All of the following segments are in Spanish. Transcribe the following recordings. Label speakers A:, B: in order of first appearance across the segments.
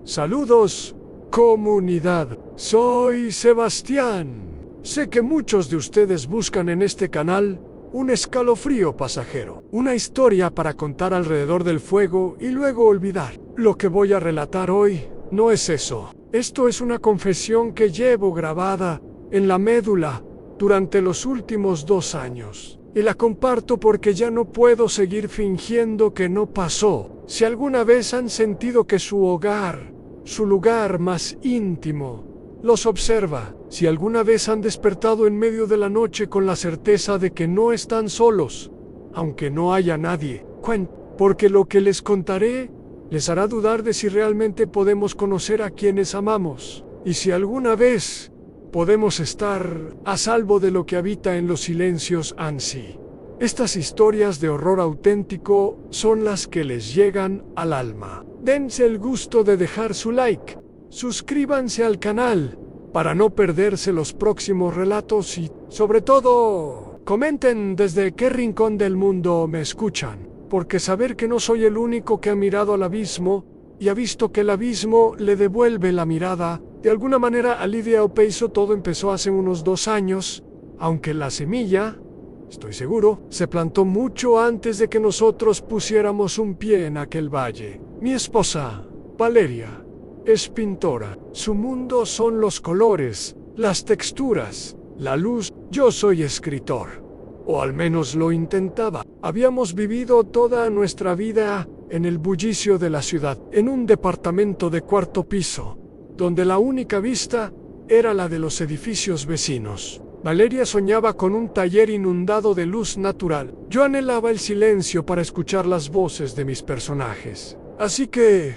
A: Saludos, comunidad. Soy Sebastián. Sé que muchos de ustedes buscan en este canal un escalofrío pasajero, una historia para contar alrededor del fuego y luego olvidar. Lo que voy a relatar hoy no es eso. Esto es una confesión que llevo grabada en la médula durante los últimos 2 años. Y la comparto porque ya no puedo seguir fingiendo que no pasó. Si alguna vez han sentido que su hogar, su lugar más íntimo, los observa, si alguna vez han despertado en medio de la noche con la certeza de que no están solos, aunque no haya nadie, porque lo que les contaré les hará dudar de si realmente podemos conocer a quienes amamos, y si alguna vez podemos estar a salvo de lo que habita en los silencios ansí. Estas historias de horror auténtico son las que les llegan al alma. Dense el gusto de dejar su like, suscríbanse al canal para no perderse los próximos relatos y, sobre todo, comenten desde qué rincón del mundo me escuchan, porque saber que no soy el único que ha mirado al abismo y ha visto que el abismo le devuelve la mirada, de alguna manera alivia o peso. Todo empezó hace unos 2 años, aunque la semilla, estoy seguro, se plantó mucho antes de que nosotros pusiéramos un pie en aquel valle. Mi esposa, Valeria, es pintora. Su mundo son los colores, las texturas, la luz. Yo soy escritor, o al menos lo intentaba. Habíamos vivido toda nuestra vida en el bullicio de la ciudad, en un departamento de 4º piso, donde la única vista era la de los edificios vecinos. Valeria soñaba con un taller inundado de luz natural. Yo anhelaba el silencio para escuchar las voces de mis personajes. Así que,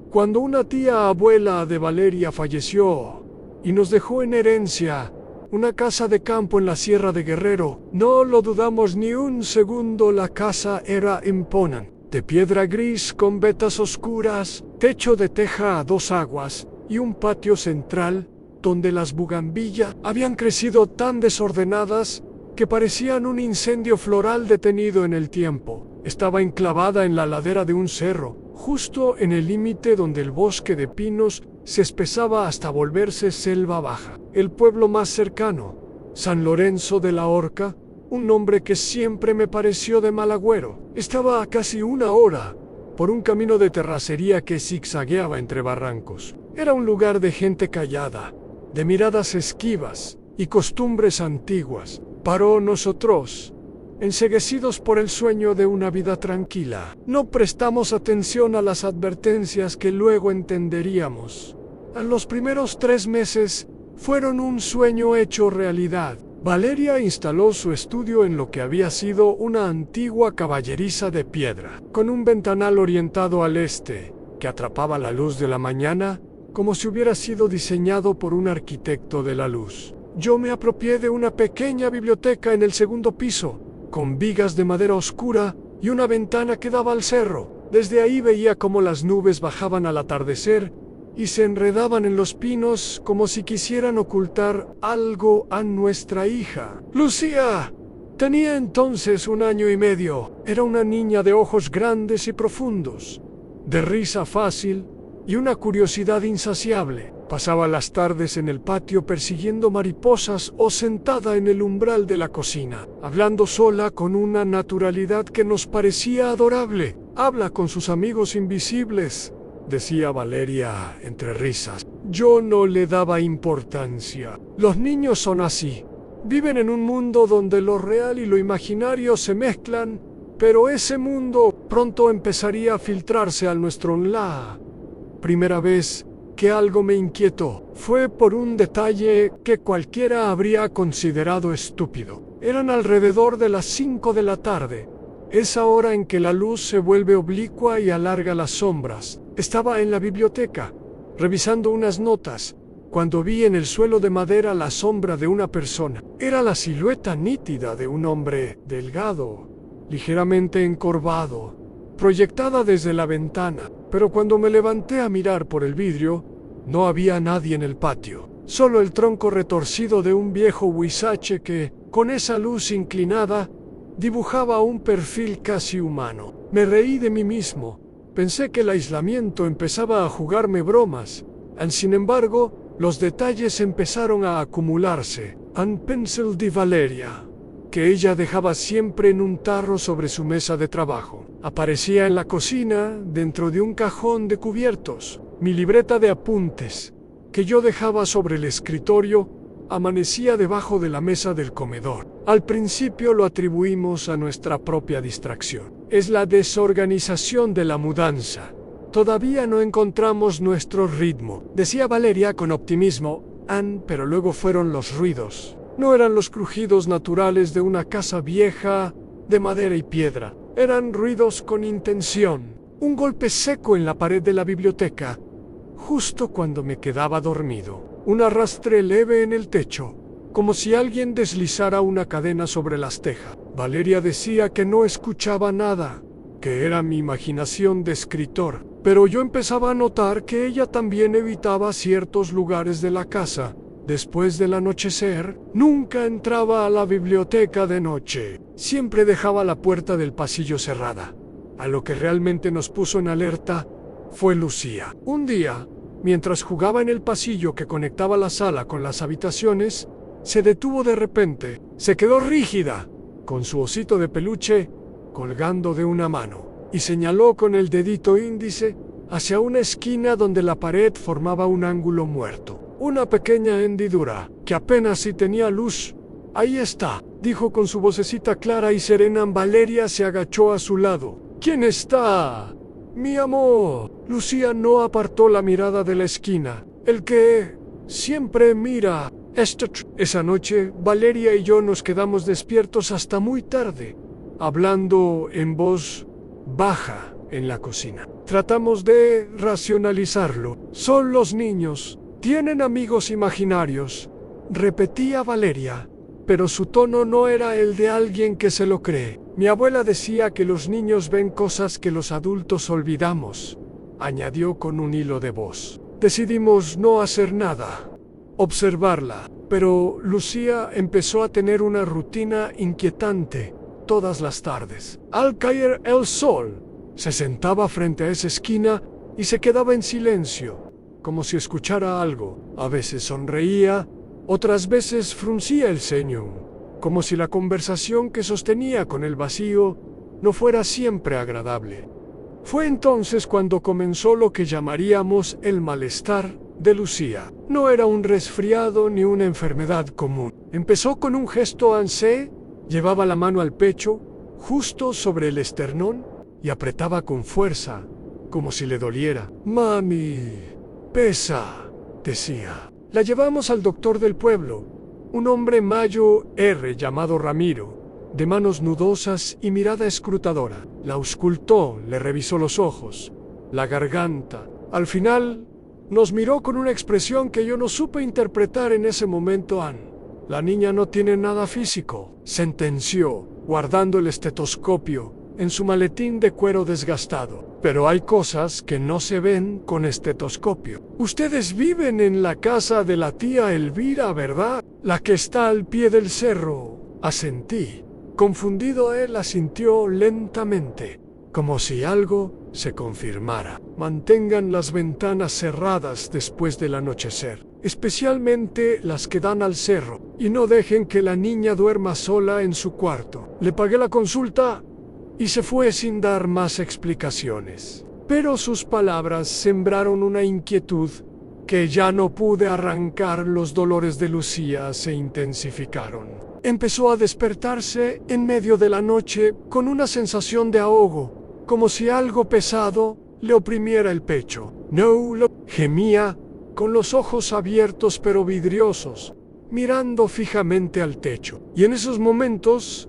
A: cuando una tía abuela de Valeria falleció y nos dejó en herencia una casa de campo en la Sierra de Guerrero, no lo dudamos ni un segundo. La casa era imponente, de piedra gris con vetas oscuras, techo de teja a 2 aguas y un patio central donde las bugambillas habían crecido tan desordenadas que parecían un incendio floral detenido en el tiempo. Estaba enclavada en la ladera de un cerro, justo en el límite donde el bosque de pinos se espesaba hasta volverse selva baja. El pueblo más cercano, San Lorenzo de la Horca, un nombre que siempre me pareció de mal agüero, estaba a casi 1 hora por un camino de terracería que zigzagueaba entre barrancos. Era un lugar de gente callada, de miradas esquivas y costumbres antiguas. Para nosotros, enceguecidos por el sueño de una vida tranquila, no prestamos atención a las advertencias que luego entenderíamos. Los primeros 3 meses fueron un sueño hecho realidad. Valeria instaló su estudio en lo que había sido una antigua caballeriza de piedra, con un ventanal orientado al este, que atrapaba la luz de la mañana como si hubiera sido diseñado por un arquitecto de la luz. Yo me apropié de una pequeña biblioteca en el 2º piso, con vigas de madera oscura y una ventana que daba al cerro. Desde ahí veía cómo las nubes bajaban al atardecer y se enredaban en los pinos como si quisieran ocultar algo a nuestra hija. Lucía tenía entonces 1 año y medio. Era una niña de ojos grandes y profundos, de risa fácil y una curiosidad insaciable. Pasaba las tardes en el patio persiguiendo mariposas o sentada en el umbral de la cocina, hablando sola con una naturalidad que nos parecía adorable. Habla con sus amigos invisibles, decía Valeria entre risas. Yo no le daba importancia. Los niños son así. Viven en un mundo donde lo real y lo imaginario se mezclan, pero ese mundo pronto empezaría a filtrarse a nuestro la primera vez que algo me inquietó fue por un detalle que cualquiera habría considerado estúpido. Eran alrededor de las 5 de la tarde, esa hora en que la luz se vuelve oblicua y alarga las sombras. Estaba en la biblioteca, revisando unas notas, cuando vi en el suelo de madera la sombra de una persona. Era la silueta nítida de un hombre delgado, ligeramente encorvado, proyectada desde la ventana, pero cuando me levanté a mirar por el vidrio, no había nadie en el patio, solo el tronco retorcido de un viejo huizache que, con esa luz inclinada, dibujaba un perfil casi humano. Me reí de mí mismo, Pensé que el aislamiento empezaba a jugarme bromas. Sin embargo, los detalles empezaron a acumularse. Un pencil de Valeria, que ella dejaba siempre en un tarro sobre su mesa de trabajo. Aparecía en la cocina, dentro de un cajón de cubiertos. Mi libreta de apuntes, que yo dejaba sobre el escritorio, amanecía debajo de la mesa del comedor. Al principio lo atribuimos a nuestra propia distracción. Es la desorganización de la mudanza. Todavía no encontramos nuestro ritmo, decía Valeria con optimismo. Pero luego fueron los ruidos. No eran los crujidos naturales de una casa vieja de madera y piedra. Eran ruidos con intención. Un golpe seco en la pared de la biblioteca, justo cuando me quedaba dormido. Un arrastre leve en el techo, como si alguien deslizara una cadena sobre las tejas. Valeria decía que no escuchaba nada, que era mi imaginación de escritor, pero yo empezaba a notar que ella también evitaba ciertos lugares de la casa. Después del anochecer, nunca entraba a la biblioteca de noche. Siempre dejaba la puerta del pasillo cerrada. A lo que realmente nos puso en alerta fue Lucía. Un día, mientras jugaba en el pasillo que conectaba la sala con las habitaciones, se detuvo de repente. Se quedó rígida, con su osito de peluche colgando de una mano, y señaló con el dedito índice hacia una esquina donde la pared formaba un ángulo muerto. Una pequeña hendidura, que apenas si tenía luz. Ahí está, dijo con su vocecita clara y serena. Valeria se agachó a su lado. ¿Quién está? Mi amor. Lucía no apartó la mirada de la esquina. El que siempre mira. Esa noche, Valeria y yo nos quedamos despiertos hasta muy tarde, hablando en voz baja en la cocina. Tratamos de racionalizarlo. Son los niños. Tienen amigos imaginarios, repetía Valeria, pero su tono no era el de alguien que se lo cree. Mi abuela decía que los niños ven cosas que los adultos olvidamos, añadió con un hilo de voz. Decidimos no hacer nada, observarla, pero Lucía empezó a tener una rutina inquietante todas las tardes. Al caer el sol, se sentaba frente a esa esquina y se quedaba en silencio, como si escuchara algo. A veces sonreía, otras veces fruncía el ceño, como si la conversación que sostenía con el vacío no fuera siempre agradable. Fue entonces cuando comenzó lo que llamaríamos el malestar de Lucía. No era un resfriado ni una enfermedad común. Empezó con un gesto ansé, llevaba la mano al pecho, justo sobre el esternón, y apretaba con fuerza, como si le doliera. Mami, pesa, decía. La llevamos al doctor del pueblo, un hombre mayo llamado Ramiro, de manos nudosas y mirada escrutadora. La auscultó, le revisó los ojos, la garganta. Al final, nos miró con una expresión que yo no supe interpretar en ese momento. La niña no tiene nada físico, sentenció, guardando el estetoscopio en su maletín de cuero desgastado. Pero hay cosas que no se ven con estetoscopio. Ustedes viven en la casa de la tía Elvira, ¿verdad? La que está al pie del cerro. Asentí. Confundido, él asintió lentamente, como si algo se confirmara. Mantengan las ventanas cerradas después del anochecer, especialmente las que dan al cerro, y no dejen que la niña duerma sola en su cuarto. Le pagué la consulta y se fue sin dar más explicaciones. Pero sus palabras sembraron una inquietud que ya no pude arrancar. Los dolores de Lucía se intensificaron. Empezó a despertarse en medio de la noche con una sensación de ahogo, como si algo pesado le oprimiera el pecho. No, gemía, con los ojos abiertos pero vidriosos, mirando fijamente al techo. Y en esos momentos,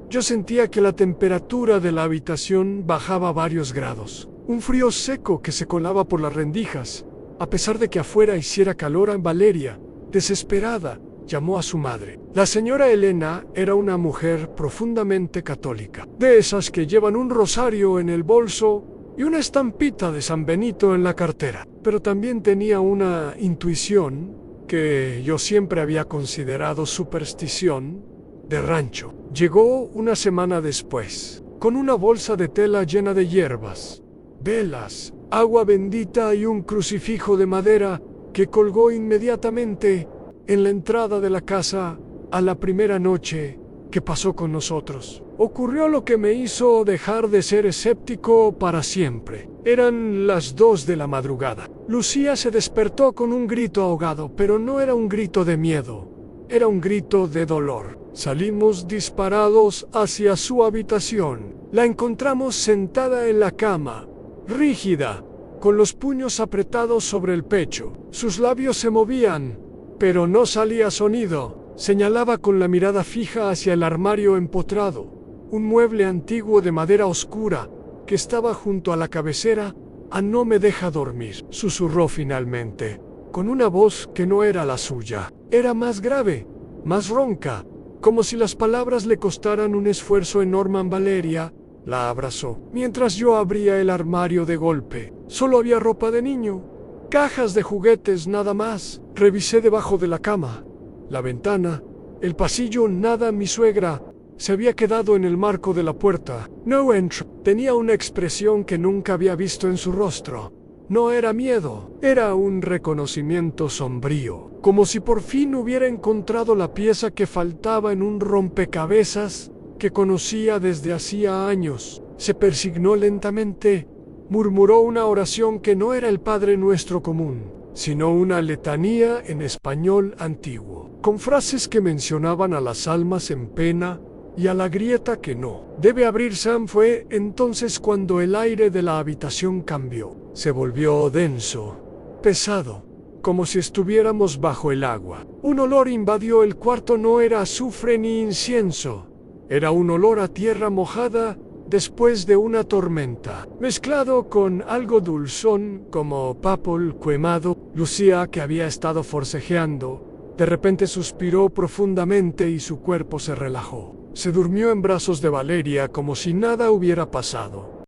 A: yo sentía que la temperatura de la habitación bajaba varios grados. Un frío seco que se colaba por las rendijas. A pesar de que afuera hiciera calor, Valeria, desesperada, llamó a su madre. La señora Elena era una mujer profundamente católica, de esas que llevan un rosario en el bolso y una estampita de San Benito en la cartera. Pero también tenía una intuición que yo siempre había considerado superstición de rancho. Llegó una semana después, con una bolsa de tela llena de hierbas, velas, agua bendita y un crucifijo de madera que colgó inmediatamente en la entrada de la casa a la primera noche que pasó con nosotros. Ocurrió lo que me hizo dejar de ser escéptico para siempre. Eran las 2 de la madrugada. Lucía se despertó con un grito ahogado, pero no era un grito de miedo, era un grito de dolor. Salimos disparados hacia su habitación. La encontramos sentada en la cama, rígida, con los puños apretados sobre el pecho. Sus labios se movían, pero no salía sonido. Señalaba con la mirada fija hacia el armario empotrado, un mueble antiguo de madera oscura que estaba junto a la cabecera. No me deja dormir, susurró finalmente, con una voz que no era la suya. Era más grave, más ronca, como si las palabras le costaran un esfuerzo enorme. Valeria la abrazó, mientras yo abría el armario de golpe. Solo había ropa de niño, cajas de juguetes, nada más. Revisé debajo de la cama, la ventana, el pasillo, nada. Mi suegra se había quedado en el marco de la puerta. No entró. Tenía una expresión que nunca había visto en su rostro. No era miedo, era un reconocimiento sombrío, como si por fin hubiera encontrado la pieza que faltaba en un rompecabezas que conocía desde hacía años. Se persignó lentamente, murmuró una oración que no era el Padre Nuestro común, sino una letanía en español antiguo, con frases que mencionaban a las almas en pena y a la grieta que no debe abrirse. Fue entonces cuando el aire de la habitación cambió. Se volvió denso, pesado, como si estuviéramos bajo el agua. Un olor invadió el cuarto. No era azufre ni incienso, era un olor a tierra mojada después de una tormenta, mezclado con algo dulzón como papel quemado. Lucía, que había estado forcejeando, de repente suspiró profundamente y su cuerpo se relajó. Se durmió en brazos de Valeria como si nada hubiera pasado.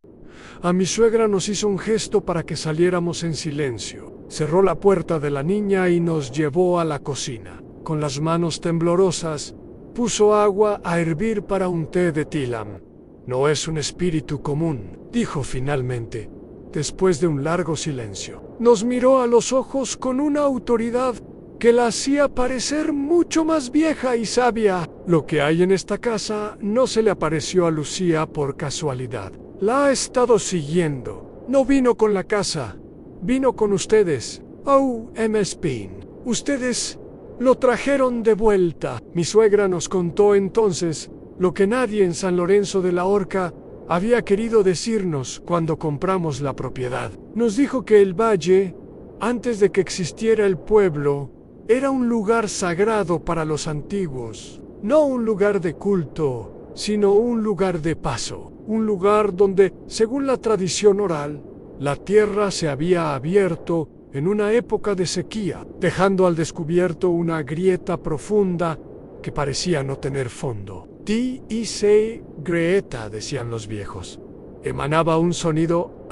A: A mi suegra nos hizo un gesto para que saliéramos en silencio. Cerró la puerta de la niña y nos llevó a la cocina. Con las manos temblorosas, puso agua a hervir para un té de tilam. No es un espíritu común, dijo finalmente, después de un largo silencio. Nos miró a los ojos con una autoridad que la hacía parecer mucho más vieja y sabia. Lo que hay en esta casa no se le apareció a Lucía por casualidad. La ha estado siguiendo. No vino con la casa, vino con ustedes. Oh, M.S. Bean. Ustedes lo trajeron de vuelta. Mi suegra nos contó entonces lo que nadie en San Lorenzo de la Horca había querido decirnos cuando compramos la propiedad. Nos dijo que el valle, antes de que existiera el pueblo, era un lugar sagrado para los antiguos, no un lugar de culto, sino un lugar de paso, un lugar donde, según la tradición oral, la tierra se había abierto en una época de sequía, dejando al descubierto una grieta profunda que parecía no tener fondo. D.I.C. Grieta, decían los viejos. Emanaba un sonido,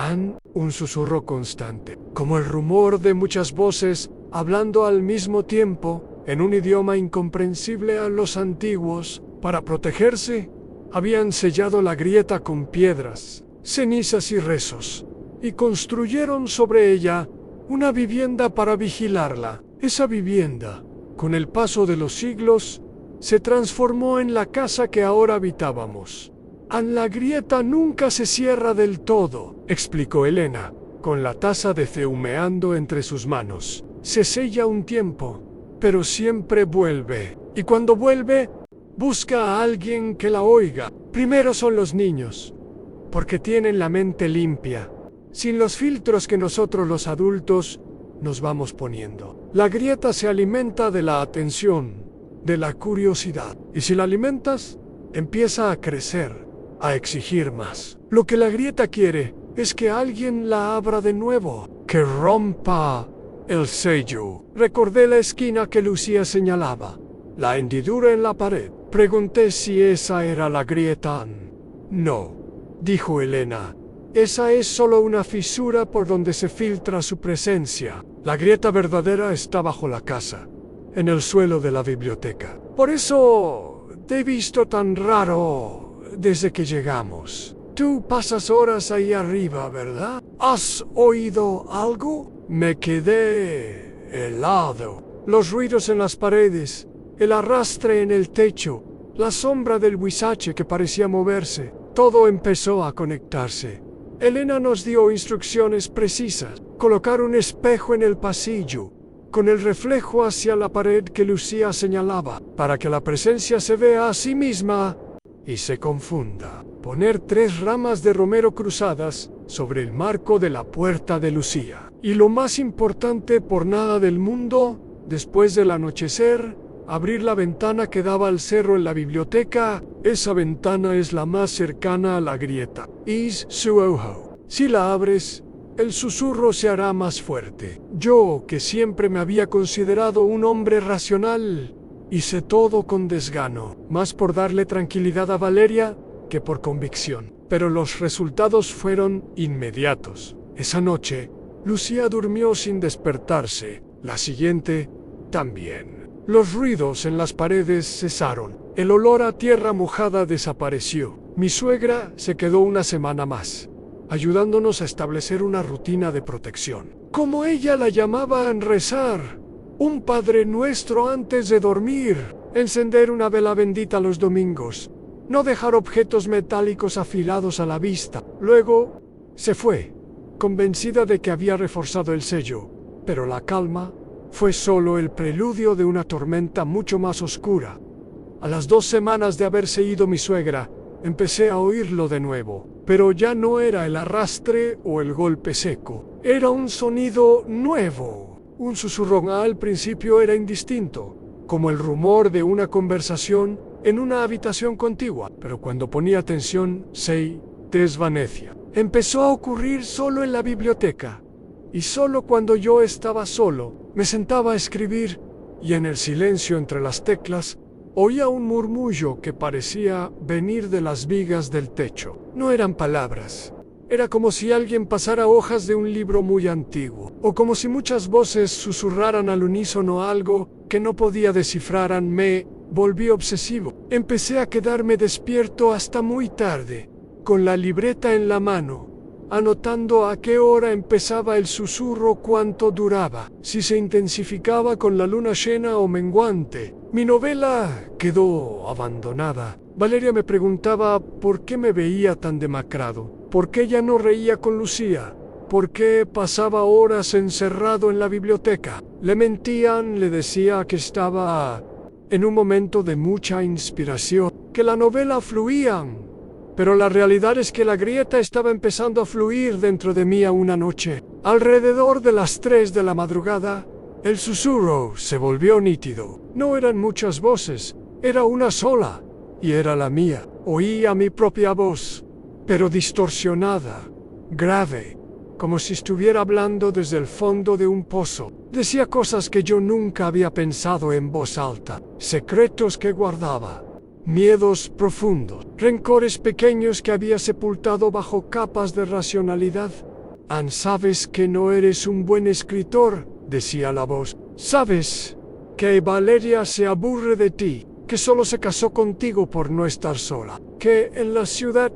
A: un susurro constante, como el rumor de muchas voces hablando al mismo tiempo, en un idioma incomprensible a los antiguos. Para protegerse, habían sellado la grieta con piedras, cenizas y rezos, y construyeron sobre ella una vivienda para vigilarla. Esa vivienda, con el paso de los siglos, se transformó en la casa que ahora habitábamos. La grieta nunca se cierra del todo, explicó Elena, con la taza de té humeando entre sus manos. Se sella un tiempo, pero siempre vuelve. Y cuando vuelve, busca a alguien que la oiga. Primero son los niños, porque tienen la mente limpia, sin los filtros que nosotros los adultos nos vamos poniendo. La grieta se alimenta de la atención, de la curiosidad. Y si la alimentas, empieza a crecer, a exigir más. Lo que la grieta quiere es que alguien la abra de nuevo, que rompa el sello. Recordé la esquina que Lucía señalaba, la hendidura en la pared. Pregunté si esa era la grieta. No, dijo Elena. Esa es solo una fisura por donde se filtra su presencia. La grieta verdadera está bajo la casa, en el suelo de la biblioteca. Por eso te he visto tan raro desde que llegamos. Tú pasas horas ahí arriba, ¿verdad? ¿Has oído algo? Me quedé helado. Los ruidos en las paredes, el arrastre en el techo, la sombra del huizache que parecía moverse, todo empezó a conectarse. Elena nos dio instrucciones precisas: colocar un espejo en el pasillo, con el reflejo hacia la pared que Lucía señalaba, para que la presencia se vea a sí misma y se confunda. Poner 3 ramas de romero cruzadas sobre el marco de la puerta de Lucía. Y lo más importante por nada del mundo, después del anochecer, abrir la ventana que daba al cerro en la biblioteca. Esa ventana es la más cercana a la grieta. Is su ojo. Si la abres, el susurro se hará más fuerte. Yo, que siempre me había considerado un hombre racional, hice todo con desgano, más por darle tranquilidad a Valeria que por convicción. Pero los resultados fueron inmediatos. Esa noche, Lucía durmió sin despertarse. La siguiente, también. Los ruidos en las paredes cesaron. El olor a tierra mojada desapareció. Mi suegra se quedó una semana más, ayudándonos a establecer una rutina de protección. Como ella la llamaban, rezar un Padre Nuestro antes de dormir, encender una vela bendita los domingos, no dejar objetos metálicos afilados a la vista. Luego se fue, convencida de que había reforzado el sello, pero la calma fue solo el preludio de una tormenta mucho más oscura. A las 2 semanas de haberse ido mi suegra, empecé a oírlo de nuevo, pero ya no era el arrastre o el golpe seco. Era un sonido nuevo, un susurro. Al principio era indistinto, como el rumor de una conversación en una habitación contigua, pero cuando ponía atención se desvanecía. Empezó a ocurrir solo en la biblioteca, y solo cuando yo estaba solo, me sentaba a escribir, y en el silencio entre las teclas, oía un murmullo que parecía venir de las vigas del techo. No eran palabras. Era como si alguien pasara hojas de un libro muy antiguo, o como si muchas voces susurraran al unísono algo que no podía descifrar. Me volví obsesivo. Empecé a quedarme despierto hasta muy tarde, con la libreta en la mano, anotando a qué hora empezaba el susurro, cuánto duraba, si se intensificaba con la luna llena o menguante. Mi novela quedó abandonada. Valeria me preguntaba por qué me veía tan demacrado, por qué ya no reía con Lucía, por qué pasaba horas encerrado en la biblioteca. Le mentían, le decía que estaba en un momento de mucha inspiración, que la novela fluía. Pero la realidad es que la grieta estaba empezando a fluir dentro de mí una noche. Alrededor de las 3 de la madrugada, el susurro se volvió nítido. No eran muchas voces, era una sola, y era la mía. Oía mi propia voz, pero distorsionada, grave, como si estuviera hablando desde el fondo de un pozo. Decía cosas que yo nunca había pensado en voz alta, secretos que guardaba, miedos profundos, rencores pequeños que había sepultado bajo capas de racionalidad. Sabes que no eres un buen escritor, decía la voz. Sabes que Valeria se aburre de ti, que solo se casó contigo por no estar sola, que en la ciudad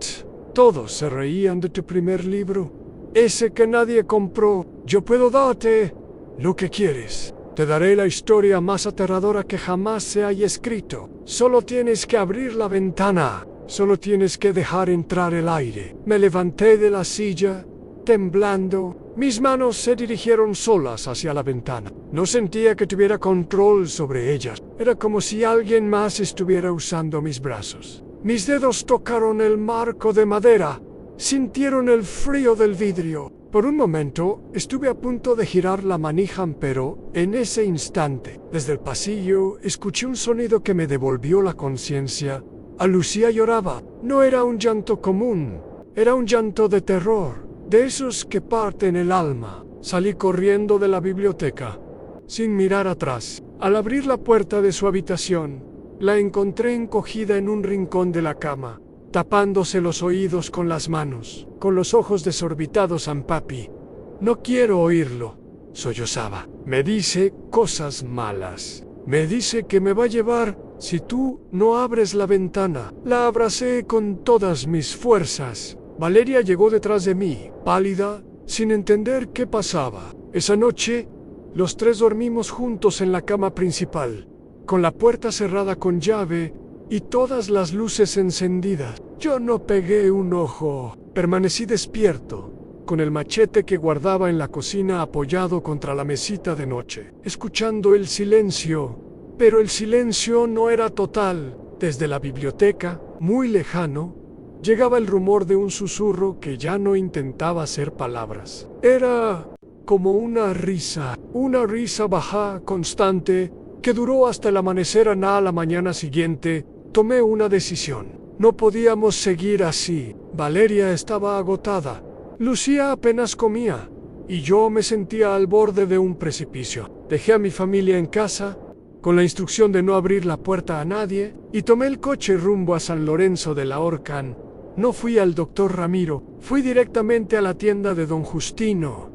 A: todos se reían de tu primer libro, ese que nadie compró. Yo puedo darte lo que quieres. Te daré la historia más aterradora que jamás se haya escrito. Solo tienes que abrir la ventana. Solo tienes que dejar entrar el aire. Me levanté de la silla, temblando. Mis manos se dirigieron solas hacia la ventana. No sentía que tuviera control sobre ellas. Era como si alguien más estuviera usando mis brazos. Mis dedos tocaron el marco de madera. Sintieron el frío del vidrio. Por un momento, estuve a punto de girar la manija, pero en ese instante, desde el pasillo, escuché un sonido que me devolvió la conciencia. A Lucía lloraba. No era un llanto común, era un llanto de terror, de esos que parten el alma. Salí corriendo de la biblioteca, sin mirar atrás. Al abrir la puerta de su habitación, la encontré encogida en un rincón de la cama, tapándose los oídos con las manos, con los ojos desorbitados. Papi, no quiero oírlo, sollozaba. Me dice cosas malas. Me dice que me va a llevar si tú no abres la ventana. La abracé con todas mis fuerzas. Valeria llegó detrás de mí, pálida, sin entender qué pasaba. Esa noche, los tres dormimos juntos en la cama principal, con la puerta cerrada con llave y todas las luces encendidas. Yo no pegué un ojo. Permanecí despierto, con el machete que guardaba en la cocina apoyado contra la mesita de noche, escuchando el silencio. Pero el silencio no era total. Desde la biblioteca, muy lejano, llegaba el rumor de un susurro que ya no intentaba hacer palabras. Era como una risa baja, constante, que duró hasta el amanecer. A la mañana siguiente, tomé una decisión. No podíamos seguir así. Valeria estaba agotada. Lucía apenas comía, y yo me sentía al borde de un precipicio. Dejé a mi familia en casa, con la instrucción de no abrir la puerta a nadie, y tomé el coche rumbo a San Lorenzo de la Horcan. No fui al doctor Ramiro, fui directamente a la tienda de don Justino,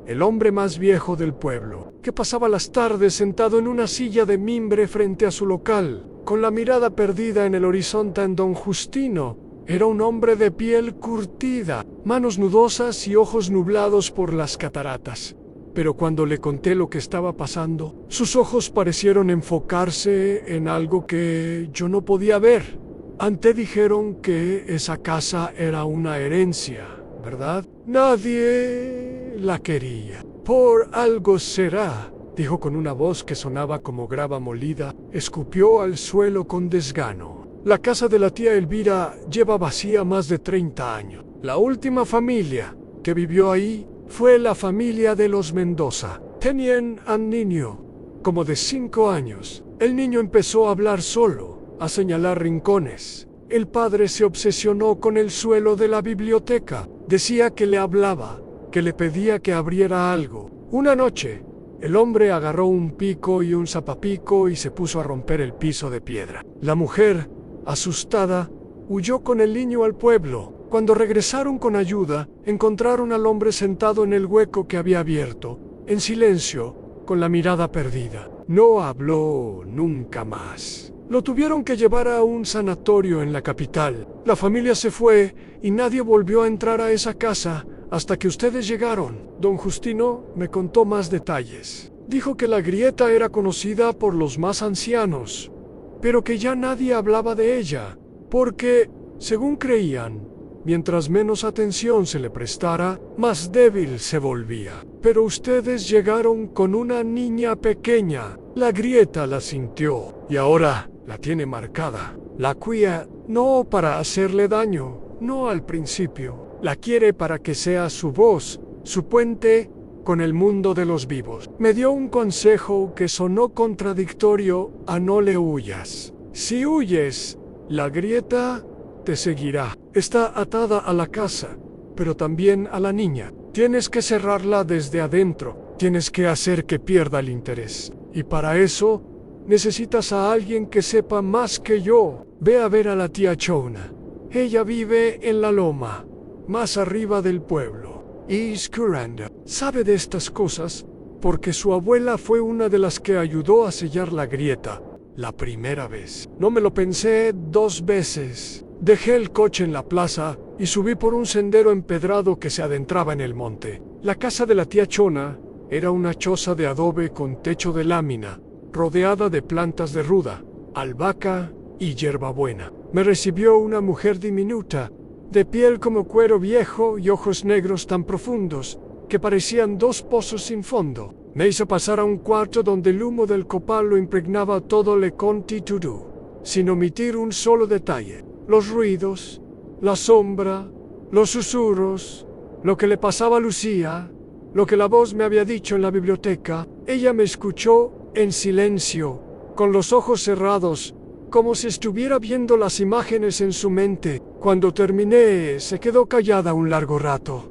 A: el hombre más viejo del pueblo, que pasaba las tardes sentado en una silla de mimbre frente a su local, con la mirada perdida en el horizonte. En don Justino era un hombre de piel curtida, manos nudosas y ojos nublados por las cataratas. Pero cuando le conté lo que estaba pasando, sus ojos parecieron enfocarse en algo que yo no podía ver. Antes dijeron que esa casa era una herencia, ¿verdad? Nadie la quería. Por algo será, dijo con una voz que sonaba como grava molida. Escupió al suelo con desgano. La casa de la tía Elvira lleva vacía más de 30 años. La última familia que vivió ahí fue la familia de los Mendoza. Tenían un niño, como de 5 años. El niño empezó a hablar solo, a señalar rincones. El padre se obsesionó con el suelo de la biblioteca. Decía que le hablaba, que le pedía que abriera algo. Una noche, el hombre agarró un pico y un zapapico y se puso a romper el piso de piedra. La mujer, asustada, huyó con el niño al pueblo. Cuando regresaron con ayuda, encontraron al hombre sentado en el hueco que había abierto, en silencio, con la mirada perdida. No habló nunca más. Lo tuvieron que llevar a un sanatorio en la capital. La familia se fue y nadie volvió a entrar a esa casa hasta que ustedes llegaron. Don Justino me contó más detalles. Dijo que la grieta era conocida por los más ancianos, pero que ya nadie hablaba de ella, porque, según creían, mientras menos atención se le prestara, más débil se volvía. Pero ustedes llegaron con una niña pequeña. La grieta la sintió y ahora la tiene marcada. La cuida no para hacerle daño, no al principio. La quiere para que sea su voz, su puente con el mundo de los vivos. Me dio un consejo que sonó contradictorio a no le huyas. Si huyes, la grieta te seguirá. Está atada a la casa, pero también a la niña. Tienes que cerrarla desde adentro. Tienes que hacer que pierda el interés. Y para eso, necesitas a alguien que sepa más que yo. Ve a ver a la tía Chona. Ella vive en la loma, más arriba del pueblo. East Curanda. Sabe de estas cosas porque su abuela fue una de las que ayudó a sellar la grieta la primera vez. No me lo pensé 2 veces. Dejé el coche en la plaza y subí por un sendero empedrado que se adentraba en el monte. La casa de la tía Chona era una choza de adobe con techo de lámina, rodeada de plantas de ruda, albahaca y hierbabuena. Me recibió una mujer diminuta, de piel como cuero viejo y ojos negros tan profundos que parecían 2 pozos sin fondo. Me hizo pasar a un cuarto donde el humo del copal lo impregnaba todo le constitudú, sin omitir un solo detalle. Los ruidos, la sombra, los susurros, lo que le pasaba a Lucía, lo que la voz me había dicho en la biblioteca. Ella me escuchó en silencio, con los ojos cerrados, como si estuviera viendo las imágenes en su mente. Cuando terminé, se quedó callada un largo rato.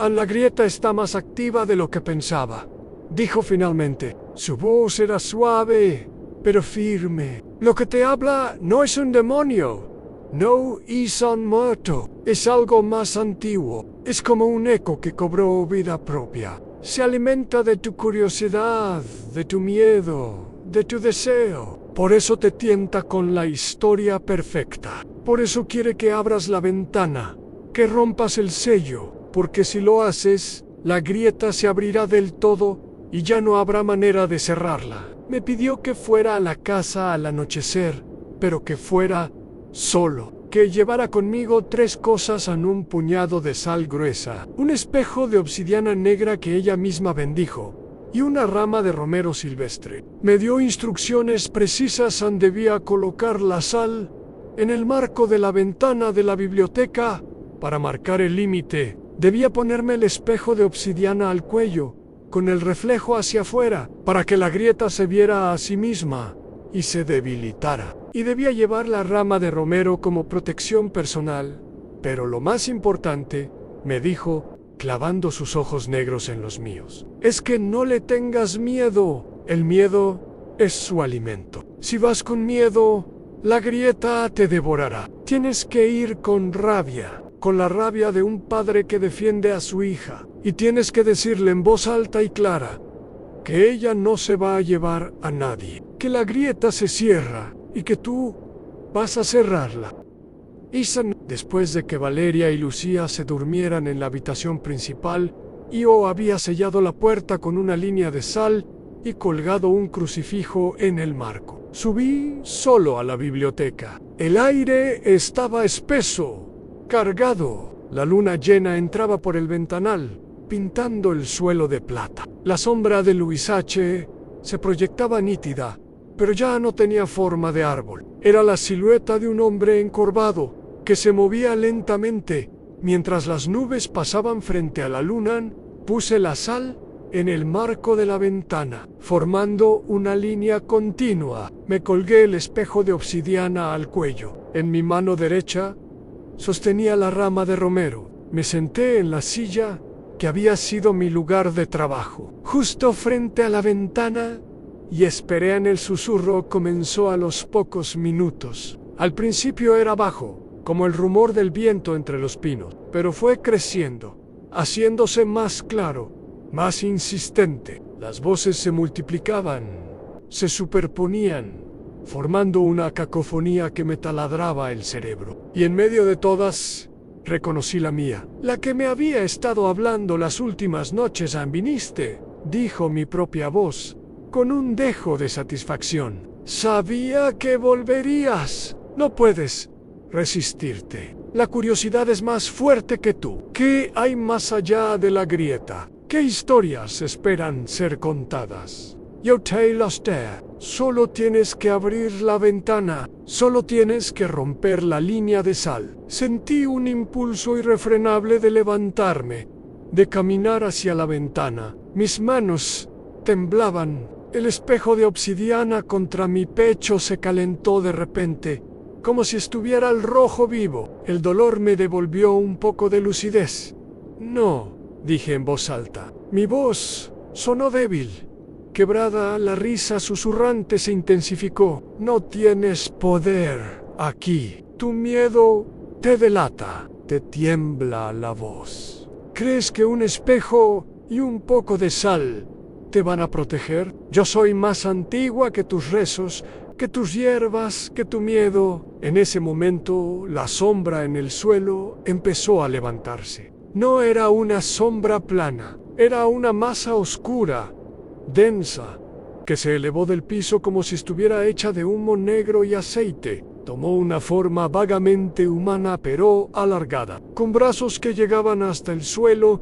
A: La grieta está más activa de lo que pensaba, dijo finalmente. Su voz era suave, pero firme. Lo que te habla no es un demonio. No es un muerto. Es algo más antiguo. Es como un eco que cobró vida propia. Se alimenta de tu curiosidad, de tu miedo, de tu deseo. Por eso te tienta con la historia perfecta. Por eso quiere que abras la ventana, que rompas el sello, porque si lo haces, la grieta se abrirá del todo y ya no habrá manera de cerrarla. Me pidió que fuera a la casa al anochecer, pero que fuera solo, que llevara conmigo 3 cosas en un puñado de sal gruesa, un espejo de obsidiana negra que ella misma bendijo, y una rama de romero silvestre. Me dio instrucciones precisas en debía colocar la sal en el marco de la ventana de la biblioteca. Para marcar el límite, debía ponerme el espejo de obsidiana al cuello, con el reflejo hacia afuera, para que la grieta se viera a sí misma y se debilitara. Y debía llevar la rama de romero como protección personal. Pero lo más importante, me dijo, clavando sus ojos negros en los míos, es que no le tengas miedo. El miedo es su alimento. Si vas con miedo, la grieta te devorará. Tienes que ir con rabia, con la rabia de un padre que defiende a su hija. Y tienes que decirle en voz alta y clara que ella no se va a llevar a nadie, que la grieta se cierra y que tú vas a cerrarla. Después de que Valeria y Lucía se durmieran en la habitación principal, yo había sellado la puerta con una línea de sal y colgado un crucifijo en el marco. Subí solo a la biblioteca. El aire estaba espeso, cargado. La luna llena entraba por el ventanal, pintando el suelo de plata. La sombra de Luis H. se proyectaba nítida, pero ya no tenía forma de árbol. Era la silueta de un hombre encorvado, que se movía lentamente. Mientras las nubes pasaban frente a la luna, puse la sal en el marco de la ventana, formando una línea continua. Me colgué el espejo de obsidiana al cuello. En mi mano derecha sostenía la rama de romero. Me senté en la silla que había sido mi lugar de trabajo, justo frente a la ventana, y esperé. En el susurro comenzó a los pocos minutos. Al principio era bajo, como el rumor del viento entre los pinos, pero fue creciendo, haciéndose más claro, más insistente. Las voces se multiplicaban, se superponían, formando una cacofonía que me taladraba el cerebro. Y en medio de todas, reconocí la mía, la que me había estado hablando las últimas noches. «Viniste», dijo mi propia voz, con un dejo de satisfacción. «Sabía que volverías. No puedes resistirte. La curiosidad es más fuerte que tú. ¿Qué hay más allá de la grieta? ¿Qué historias esperan ser contadas? Yo te las daré. Solo tienes que abrir la ventana. Solo tienes que romper la línea de sal». Sentí un impulso irrefrenable de levantarme, de caminar hacia la ventana. Mis manos temblaban. El espejo de obsidiana contra mi pecho se calentó de repente, como si estuviera al rojo vivo. El dolor me devolvió un poco de lucidez. «No», dije en voz alta. Mi voz sonó débil, quebrada. La risa susurrante se intensificó. «No tienes poder aquí. Tu miedo te delata, te tiembla la voz. ¿Crees que un espejo y un poco de sal te van a proteger? Yo soy más antigua que tus rezos, que tus hierbas, que tu miedo». En ese momento, la sombra en el suelo empezó a levantarse. No era una sombra plana, era una masa oscura, densa, que se elevó del piso como si estuviera hecha de humo negro y aceite. Tomó una forma vagamente humana pero alargada, con brazos que llegaban hasta el suelo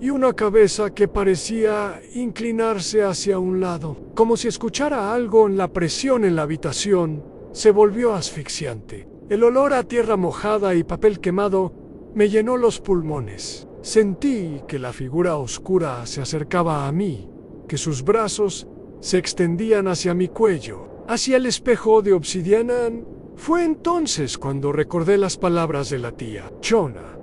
A: y una cabeza que parecía inclinarse hacia un lado. Como si escuchara algo. En la presión en la habitación se volvió asfixiante. El olor a tierra mojada y papel quemado me llenó los pulmones. Sentí que la figura oscura se acercaba a mí, que sus brazos se extendían hacia mi cuello, hacia el espejo de obsidiana. Fue entonces cuando recordé las palabras de la tía Chona.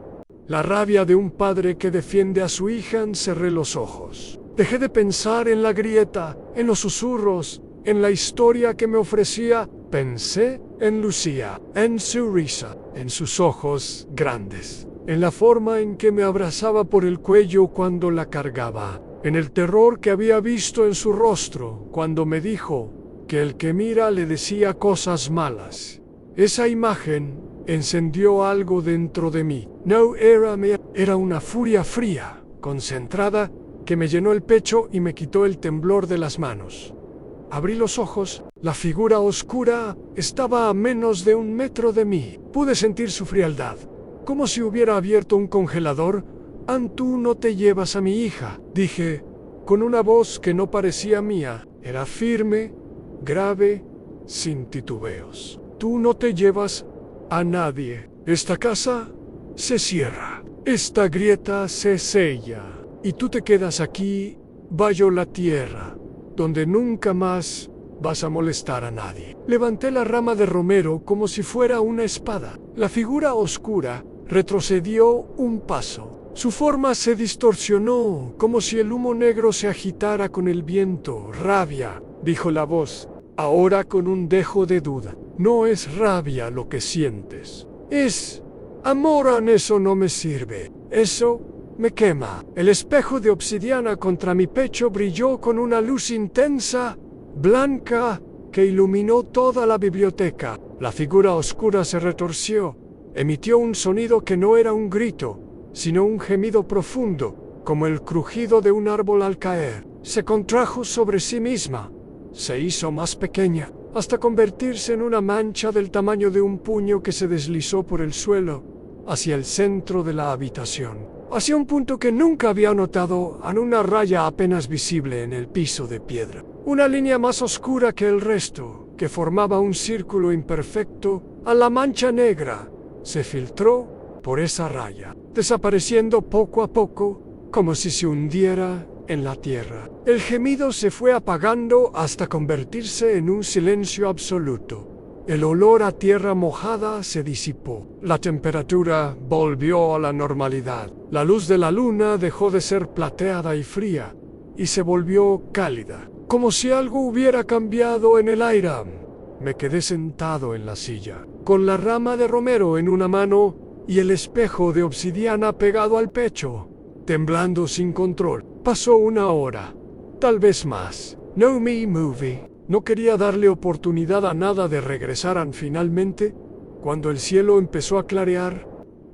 A: La rabia de un padre que defiende a su hija. Cerré los ojos. Dejé de pensar en la grieta, en los susurros, en la historia que me ofrecía. Pensé en Lucía, en su risa, en sus ojos grandes, en la forma en que me abrazaba por el cuello cuando la cargaba, en el terror que había visto en su rostro cuando me dijo que el que mira le decía cosas malas. Esa imagen encendió algo dentro de mí. No era una furia fría, concentrada, que me llenó el pecho y me quitó el temblor de las manos. Abrí los ojos, la figura oscura estaba a menos de 1 metro de mí. Pude sentir su frialdad, como si hubiera abierto un congelador. Tú no te llevas a mi hija, dije, con una voz que no parecía mía. Era firme, grave, sin titubeos. Tú no te llevas a nadie. Esta casa se cierra. Esta grieta se sella. Y tú te quedas aquí, bajo la tierra, donde nunca más vas a molestar a nadie. Levanté la rama de romero como si fuera una espada. La figura oscura retrocedió un paso. Su forma se distorsionó, como si el humo negro se agitara con el viento. Rabia, dijo la voz, ahora con un dejo de duda. No es rabia lo que sientes. Es amor. Eso no me sirve. Eso me quema. El espejo de obsidiana contra mi pecho brilló con una luz intensa, blanca, que iluminó toda la biblioteca. La figura oscura se retorció. Emitió un sonido que no era un grito, sino un gemido profundo, como el crujido de un árbol al caer. Se contrajo sobre sí misma. Se hizo más pequeña, hasta convertirse en una mancha del tamaño de un puño que se deslizó por el suelo hacia el centro de la habitación, hacia un punto que nunca había notado, en una raya apenas visible en el piso de piedra. Una línea más oscura que el resto, que formaba un círculo imperfecto, a la mancha negra, se filtró por esa raya, desapareciendo poco a poco, como si se hundiera en la tierra. El gemido se fue apagando hasta convertirse en un silencio absoluto. El olor a tierra mojada se disipó. La temperatura volvió a la normalidad. La luz de la luna dejó de ser plateada y fría, y se volvió cálida, como si algo hubiera cambiado en el aire. Me quedé sentado en la silla, con la rama de romero en una mano y el espejo de obsidiana pegado al pecho, temblando sin control. Pasó 1 hora, tal vez más. No me moví. No quería darle oportunidad a nada de regresar. Finalmente, cuando el cielo empezó a clarear,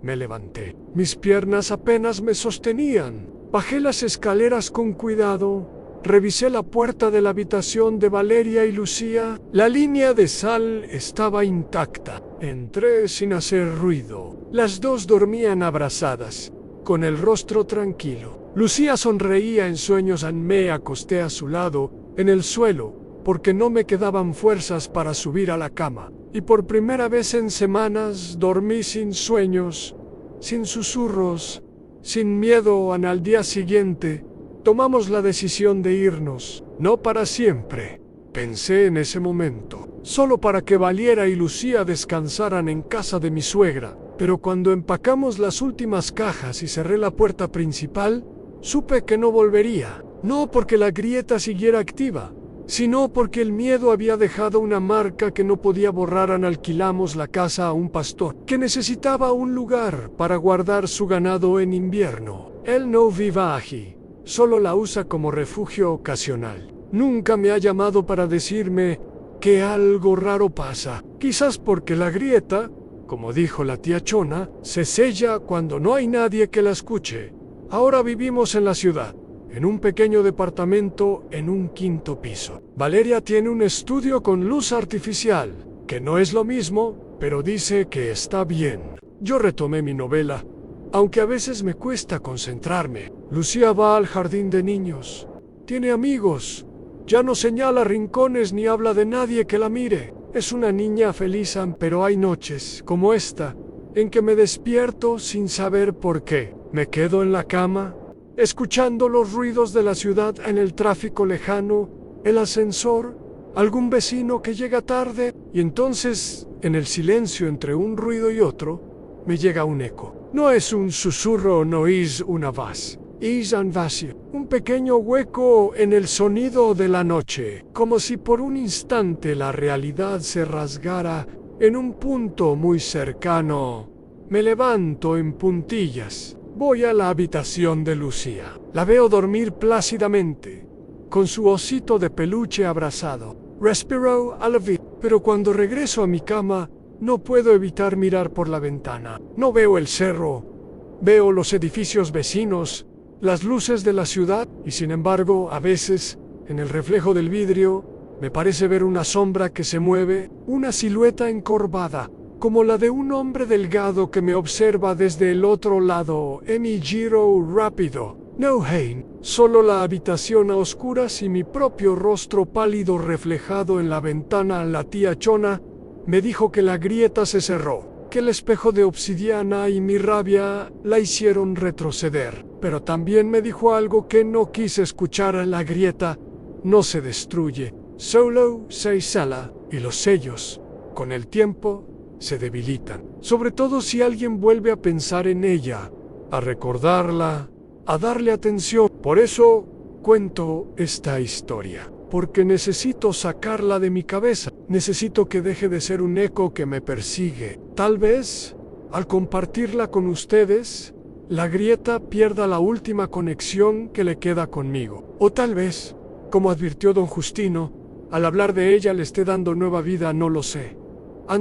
A: me levanté. Mis piernas apenas me sostenían. Bajé las escaleras con cuidado. Revisé la puerta de la habitación de Valeria y Lucía. La línea de sal estaba intacta. Entré sin hacer ruido. Las dos dormían abrazadas, con el rostro tranquilo. Lucía sonreía en sueños. Me acosté a su lado, en el suelo, porque no me quedaban fuerzas para subir a la cama. Y por primera vez en semanas dormí sin sueños, sin susurros, sin miedo. Al día siguiente, tomamos la decisión de irnos, no para siempre. Pensé en ese momento, solo para que Valeria y Lucía descansaran en casa de mi suegra. Pero cuando empacamos las últimas cajas y cerré la puerta principal, supe que no volvería. No porque la grieta siguiera activa, sino porque el miedo había dejado una marca que no podía borrar. Alquilamos la casa a un pastor, que necesitaba un lugar para guardar su ganado en invierno. Él no vive aquí, solo la usa como refugio ocasional. Nunca me ha llamado para decirme que algo raro pasa. Quizás porque la grieta, como dijo la tía Chona, se sella cuando no hay nadie que la escuche. Ahora vivimos en la ciudad, en un pequeño departamento en un 5º piso. Valeria tiene un estudio con luz artificial, que no es lo mismo, pero dice que está bien. Yo retomé mi novela, aunque a veces me cuesta concentrarme. Lucía va al jardín de niños. Tiene amigos. Ya no señala rincones ni habla de nadie que la mire. Es una niña feliz, pero hay noches, como esta, en que me despierto sin saber por qué. Me quedo en la cama, escuchando los ruidos de la ciudad, en el tráfico lejano, el ascensor, algún vecino que llega tarde, y entonces, en el silencio entre un ruido y otro, me llega un eco. No es un susurro, no es una voz, es un vacío, un pequeño hueco en el sonido de la noche, como si por un instante la realidad se rasgara en un punto muy cercano. Me levanto en puntillas. Voy a la habitación de Lucía. La veo dormir plácidamente, con su osito de peluche abrazado. Respiro alivio, pero cuando regreso a mi cama, No puedo evitar mirar por la ventana. No veo el cerro. Veo los edificios vecinos, las luces de la ciudad, y sin embargo, a veces, en el reflejo del vidrio, me parece ver una sombra que se mueve, una silueta encorvada, como la de un hombre delgado que me observa desde el otro lado en mi giro rápido. No, Hein, solo la habitación a oscuras y mi propio rostro pálido reflejado en la ventana. La tía Chona me dijo que la grieta se cerró, que el espejo de obsidiana y mi rabia la hicieron retroceder. Pero también me dijo algo que no quise escuchar: la grieta no se destruye, solo se instala, y los sellos, con el tiempo, se debilitan. Sobre todo si alguien vuelve a pensar en ella, a recordarla, a darle atención. Por eso cuento esta historia, porque necesito sacarla de mi cabeza. Necesito que deje de ser un eco que me persigue. Tal vez, al compartirla con ustedes, la grieta pierda la última conexión que le queda conmigo. O tal vez, como advirtió don Justino, al hablar de ella le esté dando nueva vida. No lo sé.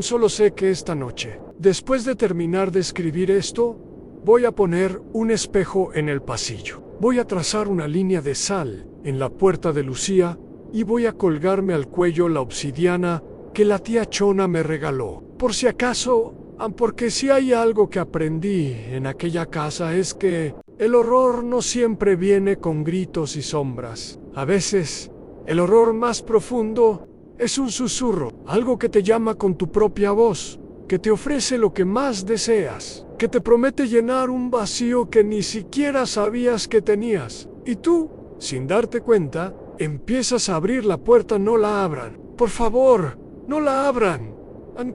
A: Solo sé que esta noche, después de terminar de escribir esto, voy a poner un espejo en el pasillo. Voy a trazar una línea de sal en la puerta de Lucía y voy a colgarme al cuello la obsidiana que la tía Chona me regaló. Por si acaso, porque si hay algo que aprendí en aquella casa es que el horror no siempre viene con gritos y sombras. A veces, el horror más profundo es un susurro, algo que te llama con tu propia voz, que te ofrece lo que más deseas, que te promete llenar un vacío que ni siquiera sabías que tenías. Y tú, sin darte cuenta, empiezas a abrir la puerta. No la abran. Por favor, no la abran.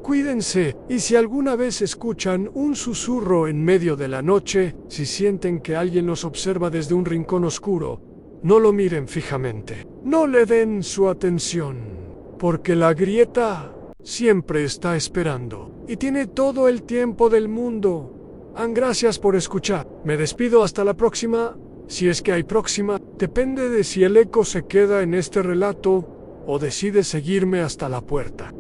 A: Cuídense. Y si alguna vez escuchan un susurro en medio de la noche, si sienten que alguien los observa desde un rincón oscuro, no lo miren fijamente. No le den su atención, porque la grieta siempre está esperando y tiene todo el tiempo del mundo. Gracias por escuchar. Me despido hasta la próxima, si es que hay próxima. Depende de si el eco se queda en este relato o decide seguirme hasta la puerta.